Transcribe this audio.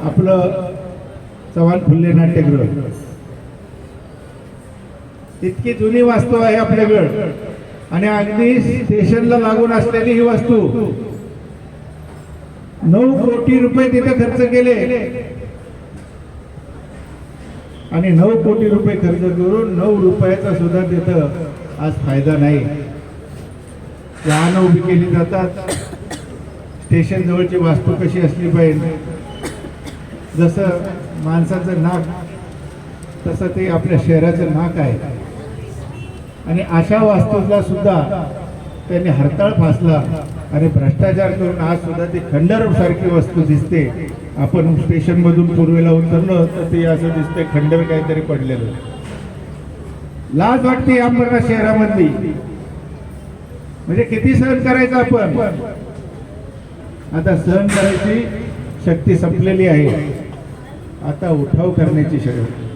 आपलं चव्हाण फुले नाट्यगृह, इतकी जुनी वास्तू आहे आपल्याकडं आणि अगदी स्टेशनला लागून असलेली ही वास्तू 9 कोटी रुपये तिथे खर्च केले आणि 9 कोटी रुपये खर्च करून 9 रुपयाचा सुद्धा तिथं आज फायदा नाही. वाहनं उभी केली जातात. स्टेशन जवळची वास्तू कशी असली पाहिजे, जसं माणसाचं नाक तसं ते आपल्या शहराचं नाक आहे आणि अशा वास्तूला सुद्धा त्यांनी हरताळ फासला आणि भ्रष्टाचार करून आज सुद्धा ती खंडर सारखी वस्तू दिसते. आपण स्टेशन मधून पूर्वेला उतरलो तर ते असं दिसते खंडर काहीतरी पडलेलं. लाज वाटते आपल्याला शहरामधली. म्हणजे किती सहन करायचं आपण. आता सहन करायची शक्ती संपलेली आहे. आता उठाव करण्याची शक्ती.